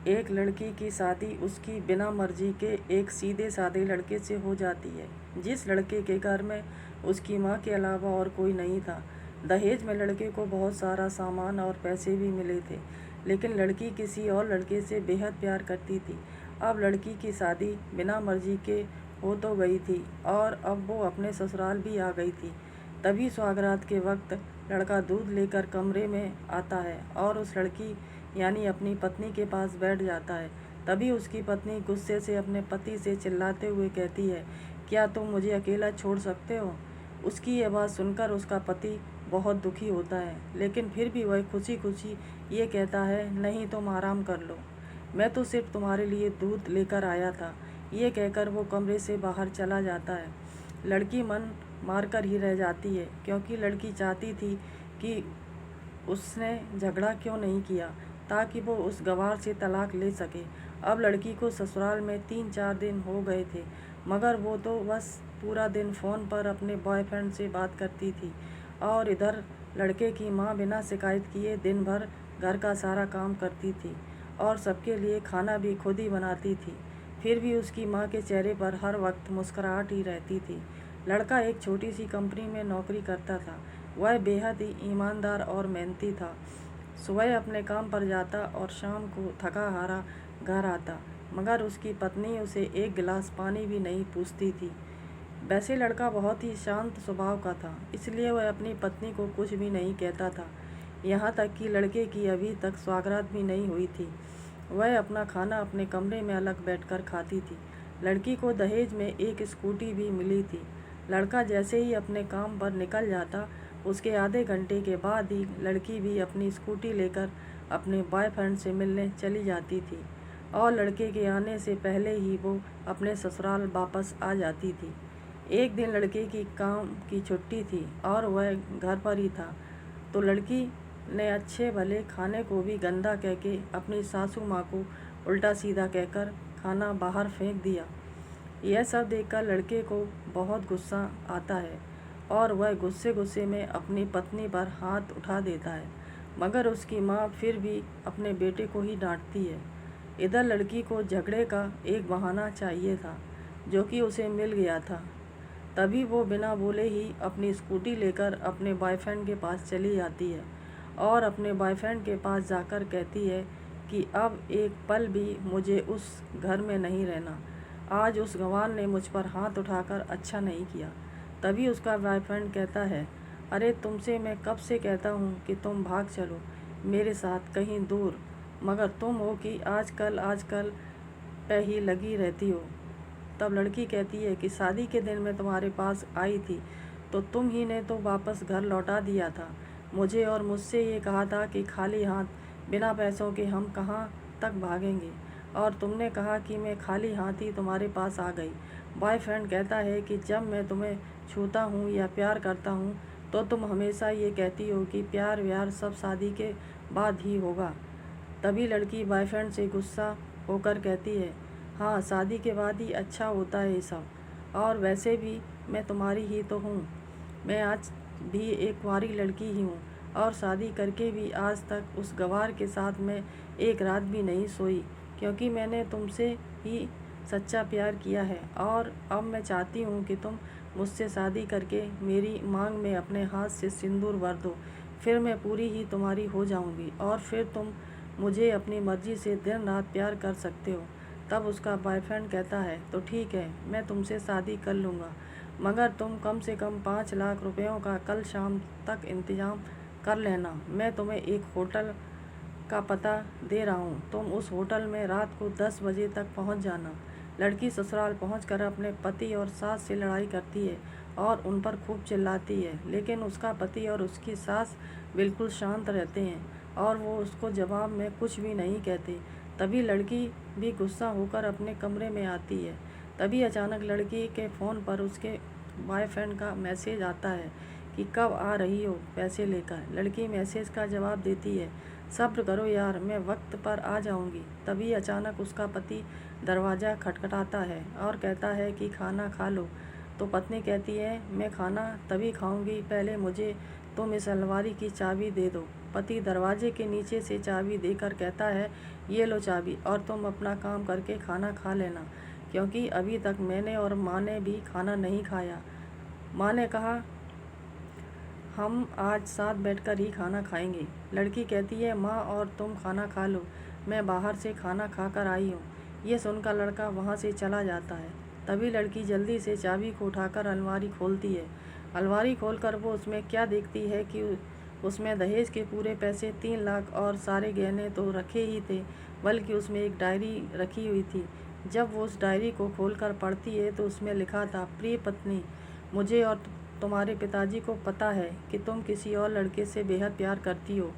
एक लड़की की शादी उसकी बिना मर्जी के एक सीधे साधे लड़के से हो जाती है, जिस लड़के के घर में उसकी माँ के अलावा और कोई नहीं था। दहेज में लड़के को बहुत सारा सामान और पैसे भी मिले थे, लेकिन लड़की किसी और लड़के से बेहद प्यार करती थी। अब लड़की की शादी बिना मर्जी के हो तो गई थी और अब वो अपने ससुराल भी आ गई थी। तभी सुहागरात के वक्त लड़का दूध लेकर कमरे में आता है और उस लड़की यानी अपनी पत्नी के पास बैठ जाता है। तभी उसकी पत्नी गुस्से से अपने पति से चिल्लाते हुए कहती है, क्या तुम मुझे अकेला छोड़ सकते हो? उसकी ये बात सुनकर उसका पति बहुत दुखी होता है, लेकिन फिर भी वह खुशी खुशी ये कहता है, नहीं तुम आराम कर लो, मैं तो सिर्फ तुम्हारे लिए दूध लेकर आया था। ये कहकर वो कमरे से बाहर चला जाता है। लड़की मन मारकर ही रह जाती है, क्योंकि लड़की चाहती थी कि उसने झगड़ा क्यों नहीं किया, ताकि वो उस गवार से तलाक ले सके। अब लड़की को ससुराल में 3-4 दिन हो गए थे, मगर वो तो बस पूरा दिन फ़ोन पर अपने बॉयफ्रेंड से बात करती थी और इधर लड़के की माँ बिना शिकायत किए दिन भर घर का सारा काम करती थी और सबके लिए खाना भी खुद ही बनाती थी। फिर भी उसकी माँ के चेहरे पर हर वक्त मुस्कुराहट ही रहती थी। लड़का एक छोटी सी कंपनी में नौकरी करता था। वह बेहद ही ईमानदार और मेहनती था। सुबह अपने काम पर जाता और शाम को थका हारा घर आता, मगर उसकी पत्नी उसे एक गिलास पानी भी नहीं पूछती थी। वैसे लड़का बहुत ही शांत स्वभाव का था, इसलिए वह अपनी पत्नी को कुछ भी नहीं कहता था। यहाँ तक कि लड़के की अभी तक सौगात भी नहीं हुई थी। वह अपना खाना अपने कमरे में अलग बैठकर खाती थी। लड़की को दहेज में एक स्कूटी भी मिली थी। लड़का जैसे ही अपने काम पर निकल जाता, उसके आधे घंटे के बाद ही लड़की भी अपनी स्कूटी लेकर अपने बॉयफ्रेंड से मिलने चली जाती थी और लड़के के आने से पहले ही वो अपने ससुराल वापस आ जाती थी। एक दिन लड़के की काम की छुट्टी थी और वह घर पर ही था, तो लड़की ने अच्छे भले खाने को भी गंदा कह के अपनी सासू माँ को उल्टा सीधा कहकर खाना बाहर फेंक दिया। यह सब देखकर लड़के को बहुत गुस्सा आता है और वह गुस्से गुस्से में अपनी पत्नी पर हाथ उठा देता है, मगर उसकी माँ फिर भी अपने बेटे को ही डांटती है। इधर लड़की को झगड़े का एक बहाना चाहिए था, जो कि उसे मिल गया था। तभी वो बिना बोले ही अपनी स्कूटी लेकर अपने बॉयफ्रेंड के पास चली जाती है और अपने बॉयफ्रेंड के पास जाकर कहती है कि अब एक पल भी मुझे उस घर में नहीं रहना। आज उस गंवार ने मुझ पर हाथ उठाकर अच्छा नहीं किया। तभी उसका बॉयफ्रेंड कहता है, अरे तुमसे मैं कब से कहता हूँ कि तुम भाग चलो मेरे साथ कहीं दूर, मगर तुम हो कि आजकल पे ही लगी रहती हो। तब लड़की कहती है कि शादी के दिन मैं तुम्हारे पास आई थी तो तुम ही ने तो वापस घर लौटा दिया था मुझे, और मुझसे ये कहा था कि खाली हाथ बिना पैसों के हम कहाँ तक भागेंगे, और तुमने कहा कि मैं खाली हाथ ही तुम्हारे पास आ गई। बॉयफ्रेंड कहता है कि जब मैं तुम्हें छूता हूँ या प्यार करता हूँ तो तुम हमेशा ये कहती हो कि प्यार व्यार सब शादी के बाद ही होगा। तभी लड़की बॉयफ्रेंड से गुस्सा होकर कहती है, हाँ शादी के बाद ही अच्छा होता है ये सब, और वैसे भी मैं तुम्हारी ही तो हूँ। मैं आज भी एक कुंवारी लड़की ही हूँ और शादी करके भी आज तक उस गवार के साथ मैं एक रात भी नहीं सोई, क्योंकि मैंने तुमसे ही सच्चा प्यार किया है और अब मैं चाहती हूँ कि तुम मुझसे शादी करके मेरी मांग में अपने हाथ से सिंदूर भर दो। फिर मैं पूरी ही तुम्हारी हो जाऊँगी और फिर तुम मुझे अपनी मर्ज़ी से दिन रात प्यार कर सकते हो। तब उसका बॉयफ्रेंड कहता है, तो ठीक है, मैं तुमसे शादी कर लूँगा, मगर तुम कम से कम 5 लाख रुपयों का कल शाम तक इंतज़ाम कर लेना। मैं तुम्हें एक होटल का पता दे रहा हूँ, तुम उस होटल में रात को 10 बजे तक पहुँच जाना। लड़की ससुराल पहुंचकर अपने पति और सास से लड़ाई करती है और उन पर खूब चिल्लाती है, लेकिन उसका पति और उसकी सास बिल्कुल शांत रहते हैं और वो उसको जवाब में कुछ भी नहीं कहते। तभी लड़की भी गुस्सा होकर अपने कमरे में आती है। तभी अचानक लड़की के फ़ोन पर उसके बॉयफ्रेंड का मैसेज आता है कि कब आ रही हो पैसे लेकर। लड़की मैसेज का जवाब देती है, सब्र करो यार, मैं वक्त पर आ जाऊंगी। तभी अचानक उसका पति दरवाज़ा खटखटाता है और कहता है कि खाना खा लो। तो पत्नी कहती है, मैं खाना तभी खाऊंगी, पहले मुझे तुम इस अलमारी की चाबी दे दो। पति दरवाजे के नीचे से चाबी देकर कहता है, ये लो चाबी और तुम अपना काम करके खाना खा लेना, क्योंकि अभी तक मैंने और माँ ने भी खाना नहीं खाया। माँ ने कहा, हम आज साथ बैठकर ही खाना खाएंगे। लड़की कहती है, माँ और तुम खाना खा लो, मैं बाहर से खाना खा कर आई हूँ। ये सुनकर लड़का वहाँ से चला जाता है। तभी लड़की जल्दी से चाबी को उठाकर अलमारी खोलती है। अलमारी खोलकर वो उसमें क्या देखती है कि उसमें दहेज के पूरे पैसे 3 लाख और सारे गहने तो रखे ही थे, बल्कि उसमें एक डायरी रखी हुई थी। जब वो उस डायरी को खोलकर पढ़ती है तो उसमें लिखा था, प्रिय पत्नी, मुझे और तुम्हारे पिताजी को पता है कि तुम किसी और लड़के से बेहद प्यार करती हो,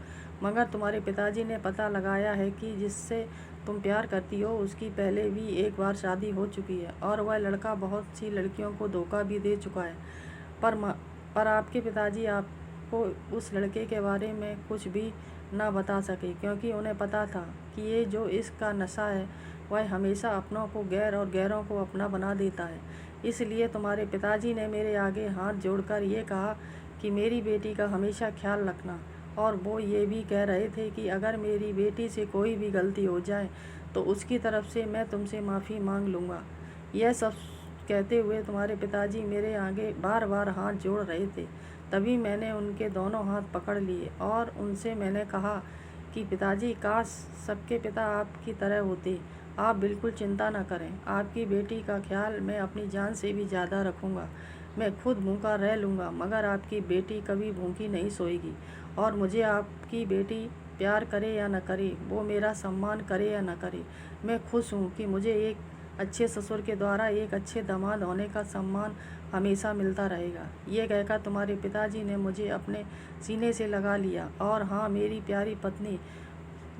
मगर तुम्हारे पिताजी ने पता लगाया है कि जिससे तुम प्यार करती हो उसकी पहले भी एक बार शादी हो चुकी है और वह लड़का बहुत सी लड़कियों को धोखा भी दे चुका है। पर आपके पिताजी आपको उस लड़के के बारे में कुछ भी ना बता सके, क्योंकि उन्हें पता था कि ये जो इसका नशा है वह हमेशा अपनों को गैर और गैरों को अपना बना देता है। इसलिए तुम्हारे पिताजी ने मेरे आगे हाथ जोड़कर ये कहा कि मेरी बेटी का हमेशा ख्याल रखना, और वो ये भी कह रहे थे कि अगर मेरी बेटी से कोई भी गलती हो जाए तो उसकी तरफ से मैं तुमसे माफ़ी मांग लूँगा। यह सब कहते हुए तुम्हारे पिताजी मेरे आगे बार बार हाथ जोड़ रहे थे। तभी मैंने उनके दोनों हाथ पकड़ लिए और उनसे मैंने कहा कि पिताजी, काश सबके पिता आपकी तरह होते। आप बिल्कुल चिंता न करें, आपकी बेटी का ख्याल मैं अपनी जान से भी ज़्यादा रखूँगा। मैं खुद भूखा रह लूँगा, मगर आपकी बेटी कभी भूखी नहीं सोएगी। और मुझे आपकी बेटी प्यार करे या न करे, वो मेरा सम्मान करे या न करे, मैं खुश हूँ कि मुझे एक अच्छे ससुर के द्वारा एक अच्छे दामाद होने का सम्मान हमेशा मिलता रहेगा। ये कहकर तुम्हारे पिताजी ने मुझे अपने सीने से लगा लिया। और हाँ मेरी प्यारी पत्नी,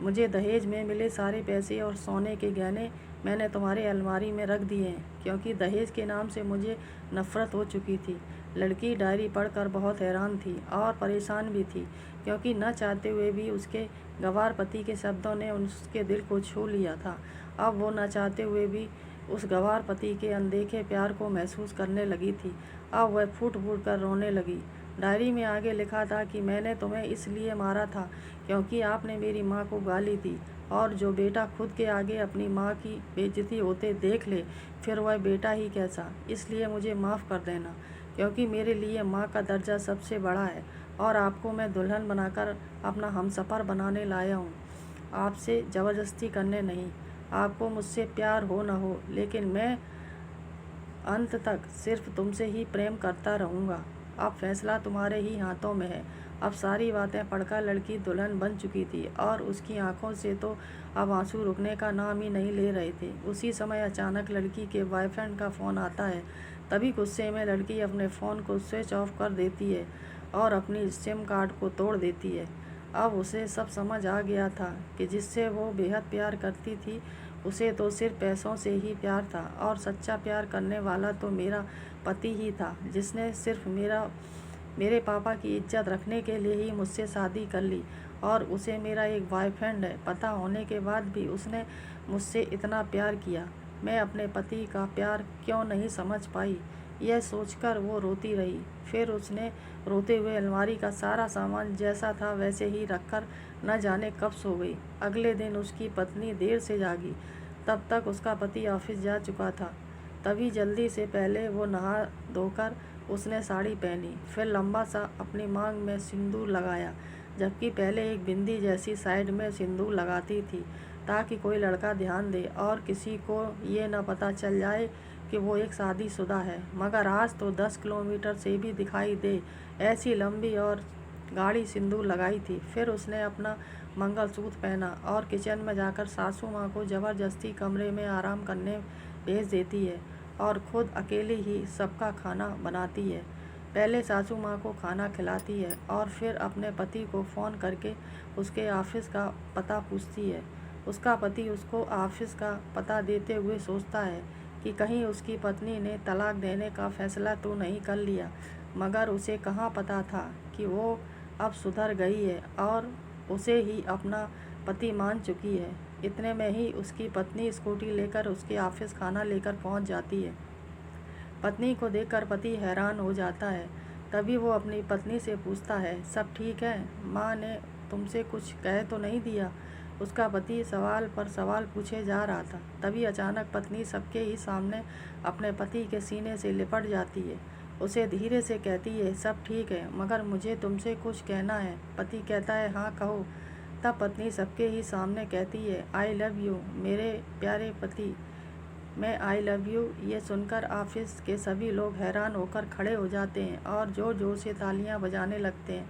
मुझे दहेज में मिले सारे पैसे और सोने के गहने मैंने तुम्हारे अलमारी में रख दिए हैं, क्योंकि दहेज के नाम से मुझे नफ़रत हो चुकी थी। लड़की डायरी पढ़कर बहुत हैरान थी और परेशान भी थी, क्योंकि न चाहते हुए भी उसके गंवार पति के शब्दों ने उसके दिल को छू लिया था। अब वो न चाहते हुए भी उस गंवार पति के अनदेखे प्यार को महसूस करने लगी थी। अब वह फूट फूट कर रोने लगी। डायरी में आगे लिखा था कि मैंने तुम्हें इसलिए मारा था क्योंकि आपने मेरी माँ को गाली दी, और जो बेटा खुद के आगे अपनी माँ की बेइज्जती होते देख ले, फिर वह बेटा ही कैसा। इसलिए मुझे माफ़ कर देना, क्योंकि मेरे लिए माँ का दर्जा सबसे बड़ा है, और आपको मैं दुल्हन बनाकर अपना हमसफ़र बनाने लाया हूँ, आपसे ज़बरदस्ती करने नहीं। आपको मुझसे प्यार हो न हो, लेकिन मैं अंत तक सिर्फ तुमसे ही प्रेम करता रहूँगा। अब फैसला तुम्हारे ही हाथों में है। अब सारी बातें पढ़कर लड़की दुल्हन बन चुकी थी और उसकी आंखों से तो अब आंसू रुकने का नाम ही नहीं ले रहे थे। उसी समय अचानक लड़की के बॉयफ्रेंड का फ़ोन आता है। तभी गुस्से में लड़की अपने फ़ोन को स्विच ऑफ कर देती है और अपनी सिम कार्ड को तोड़ देती है। अब उसे सब समझ आ गया था कि जिससे वो बेहद प्यार करती थी उसे तो सिर्फ पैसों से ही प्यार था, और सच्चा प्यार करने वाला तो मेरा पति ही था, जिसने सिर्फ मेरे पापा की इज्जत रखने के लिए ही मुझसे शादी कर ली। और उसे मेरा एक बॉयफ्रेंड है पता होने के बाद भी उसने मुझसे इतना प्यार किया। मैं अपने पति का प्यार क्यों नहीं समझ पाई, यह सोचकर वो रोती रही। फिर उसने रोते हुए अलमारी का सारा सामान जैसा था वैसे ही रखकर न जाने कब सो गई। अगले दिन उसकी पत्नी देर से जागी। तब तक उसका पति ऑफिस जा चुका था। तभी जल्दी से पहले वो नहा धोकर उसने साड़ी पहनी, फिर लंबा सा अपनी मांग में सिंदूर लगाया, जबकि पहले एक बिंदी जैसी साइड में सिंदूर लगाती थी ताकि कोई लड़का ध्यान दे और किसी को ये न पता चल जाए कि वो एक शादीशुदा है। मगर आज तो 10 किलोमीटर से भी दिखाई दे, ऐसी लंबी और गाढ़ी सिंदूर लगाई थी। फिर उसने अपना मंगलसूत्र पहना और किचन में जाकर सासू माँ को ज़बरदस्ती कमरे में आराम करने भेज देती है और खुद अकेले ही सबका खाना बनाती है। पहले सासू माँ को खाना खिलाती है और फिर अपने पति को फ़ोन करके उसके ऑफिस का पता पूछती है। उसका पति उसको ऑफिस का पता देते हुए सोचता है कि कहीं उसकी पत्नी ने तलाक देने का फ़ैसला तो नहीं कर लिया, मगर उसे कहाँ पता था कि वो अब सुधर गई है और उसे ही अपना पति मान चुकी है। इतने में ही उसकी पत्नी स्कूटी लेकर उसके ऑफिस खाना लेकर पहुंच जाती है। पत्नी को देखकर पति हैरान हो जाता है। तभी वो अपनी पत्नी से पूछता है, सब ठीक है? माँ ने तुमसे कुछ कह तो नहीं दिया? उसका पति सवाल पर सवाल पूछे जा रहा था। तभी अचानक पत्नी सबके ही सामने अपने पति के सीने से लिपट जाती है। उसे धीरे से कहती है, सब ठीक है, मगर मुझे तुमसे कुछ कहना है। पति कहता है, हाँ कहो। तब पत्नी सबके ही सामने कहती है, आई लव यू मेरे प्यारे पति। मैं आई लव यू ये सुनकर ऑफिस के सभी लोग हैरान होकर खड़े हो जाते हैं और ज़ोर ज़ोर से तालियां बजाने लगते हैं।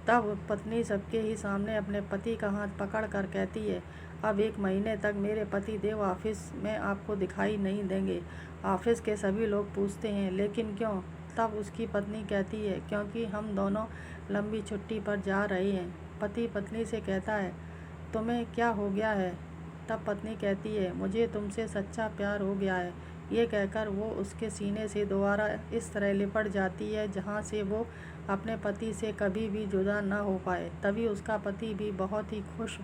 तब पत्नी सबके ही सामने अपने पति का हाथ पकड़ कर कहती है, अब 1 महीने तक मेरे पति देव ऑफिस में आपको दिखाई नहीं देंगे। ऑफिस के सभी लोग पूछते हैं, लेकिन क्यों? तब उसकी पत्नी कहती है, क्योंकि हम दोनों लंबी छुट्टी पर जा रहे हैं। पति पत्नी से कहता है, तुम्हें क्या हो गया है? तब पत्नी कहती है, मुझे तुमसे सच्चा प्यार हो गया है। ये कहकर वो उसके सीने से दोबारा इस तरह लिपट जाती है जहाँ से वो अपने पति से कभी भी जुदा ना हो पाए। तभी उसका पति भी बहुत ही खुश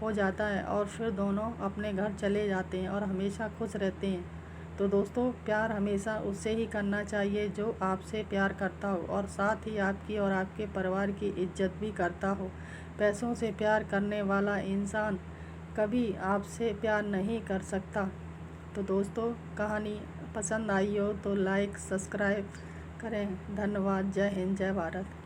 हो जाता है और फिर दोनों अपने घर चले जाते हैं और हमेशा खुश रहते हैं। तो दोस्तों, प्यार हमेशा उससे ही करना चाहिए जो आपसे प्यार करता हो और साथ ही आपकी और आपके परिवार की इज्जत भी करता हो। पैसों से प्यार करने वाला इंसान कभी आपसे प्यार नहीं कर सकता। तो दोस्तों, कहानी पसंद आई हो तो लाइक सब्सक्राइब करें। धन्यवाद। जय हिंद, जय भारत।